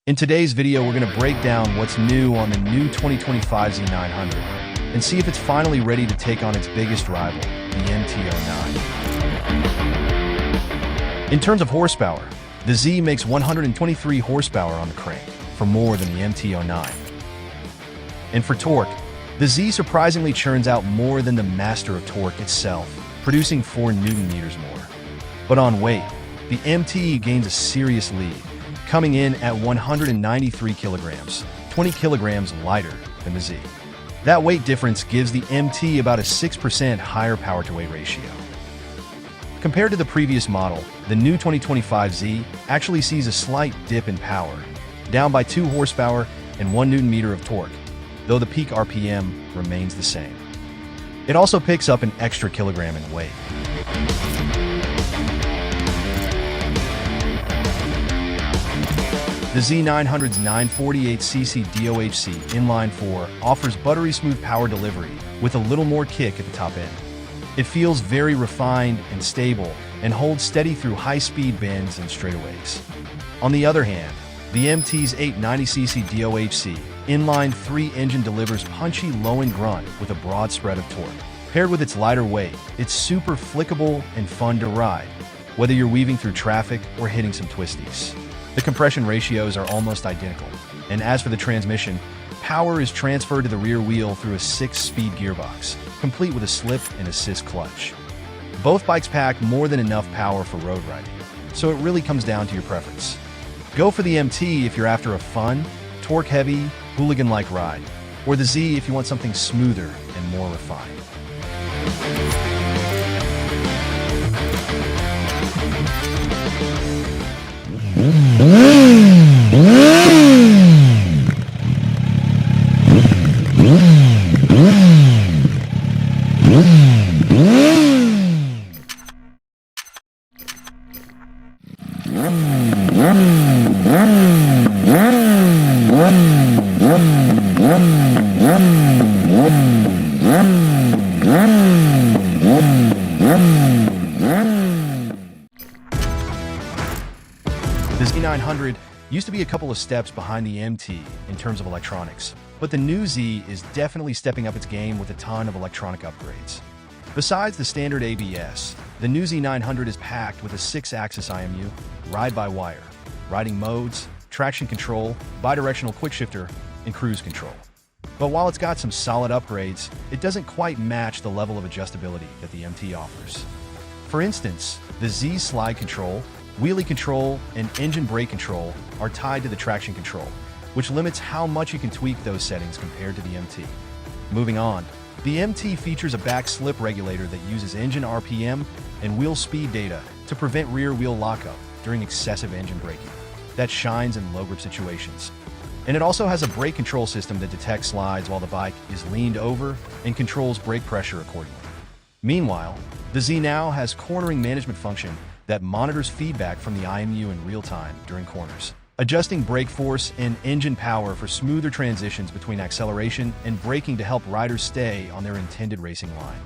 In today's video, we're going to break down what's new on the new 2025 Z900 and see if it's finally ready to take on its biggest rival, the MT-09. In terms of horsepower, the Z makes 123 horsepower on the crank for more than the MT-09. And for torque, the Z surprisingly churns out more than the master of torque itself, producing 4 Nm more. But on weight, the MT gains a serious lead, coming in at 193 kilograms, 20 kilograms lighter than the Z. That weight difference gives the MT about a 6% higher power-to-weight ratio. Compared to the previous model, the new 2025 Z actually sees a slight dip in power, down by 2 horsepower and 1 Nm of torque, though the peak RPM remains the same. It also picks up an extra kilogram in weight. The Z900's 948cc DOHC inline 4 offers buttery smooth power delivery with a little more kick at the top end. It feels very refined and stable and holds steady through high-speed bends and straightaways. On the other hand, the MT's 890cc DOHC inline 3 engine delivers punchy low-end grunt with a broad spread of torque. Paired with its lighter weight, it's super flickable and fun to ride, whether you're weaving through traffic or hitting some twisties. The compression ratios are almost identical, and as for the transmission, power is transferred to the rear wheel through a 6-speed gearbox, complete with a slip and assist clutch. Both bikes pack more than enough power for road riding, so it really comes down to your preference. Go for the MT if you're after a fun, torque-heavy, hooligan-like ride, or the Z if you want something smoother and more refined. The Z900 used to be a couple of steps behind the MT in terms of electronics, but the new Z is definitely stepping up its game with a ton of electronic upgrades. Besides the standard ABS, the new Z900 is packed with a 6-axis IMU, ride-by-wire, riding modes, traction control, bidirectional quickshifter, and cruise control. But while it's got some solid upgrades, it doesn't quite match the level of adjustability that the MT offers. For instance, the Z slide control, wheelie control, and engine brake control are tied to the traction control, which limits how much you can tweak those settings compared to the MT. Moving on, the MT features a back slip regulator that uses engine RPM and wheel speed data to prevent rear wheel lockup during excessive engine braking. That shines in low grip situations. And it also has a brake control system that detects slides while the bike is leaned over and controls brake pressure accordingly. Meanwhile, the Z now has cornering management function that monitors feedback from the IMU in real time during corners, adjusting brake force and engine power for smoother transitions between acceleration and braking to help riders stay on their intended racing line.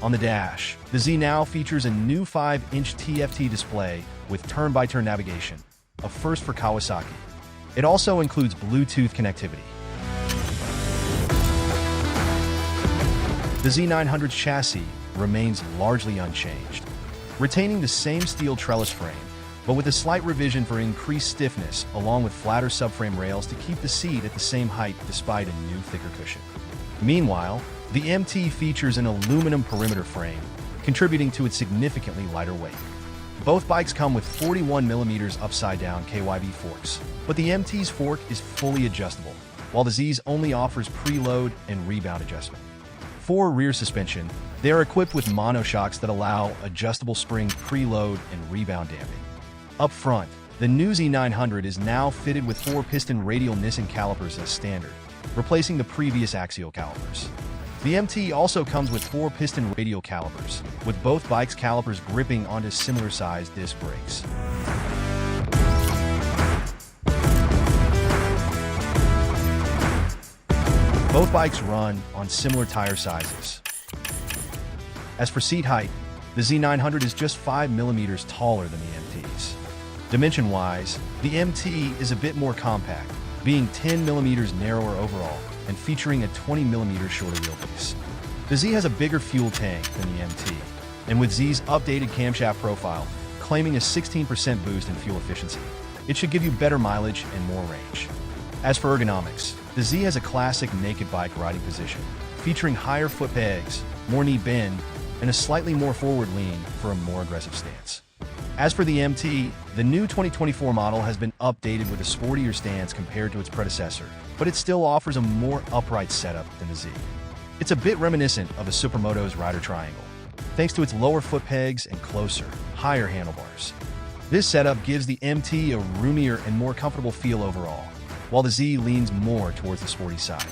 On the dash, the Z now features a new 5-inch TFT display with turn-by-turn navigation, a first for Kawasaki. It also includes Bluetooth connectivity. The Z900's chassis remains largely unchanged, retaining the same steel trellis frame, but with a slight revision for increased stiffness along with flatter subframe rails to keep the seat at the same height despite a new thicker cushion. Meanwhile, the MT features an aluminum perimeter frame, contributing to its significantly lighter weight. Both bikes come with 41mm upside-down KYB forks, but the MT's fork is fully adjustable, while the Z's only offers preload and rebound adjustment. For rear suspension, they are equipped with monoshocks that allow adjustable spring preload and rebound damping. Up front, the new Z900 is now fitted with 4-piston radial Nissan calipers as standard, replacing the previous axial calipers. The MT also comes with 4-piston radial calipers, with both bikes' calipers gripping onto similar-sized disc brakes. Both bikes run on similar tire sizes. As for seat height, the Z900 is just 5mm taller than the MT's. Dimension-wise, the MT is a bit more compact, being 10 millimeters narrower overall and featuring a 20 millimeter shorter wheelbase. The Z has a bigger fuel tank than the MT, and with Z's updated camshaft profile, claiming a 16% boost in fuel efficiency, it should give you better mileage and more range. As for ergonomics, the Z has a classic naked bike riding position, featuring higher foot pegs, more knee bend, and a slightly more forward lean for a more aggressive stance. As for the MT, the new 2024 model has been updated with a sportier stance compared to its predecessor, but it still offers a more upright setup than the Z. It's a bit reminiscent of a Supermoto's rider triangle, thanks to its lower foot pegs and closer, higher handlebars. This setup gives the MT a roomier and more comfortable feel overall, while the Z leans more towards the sporty side.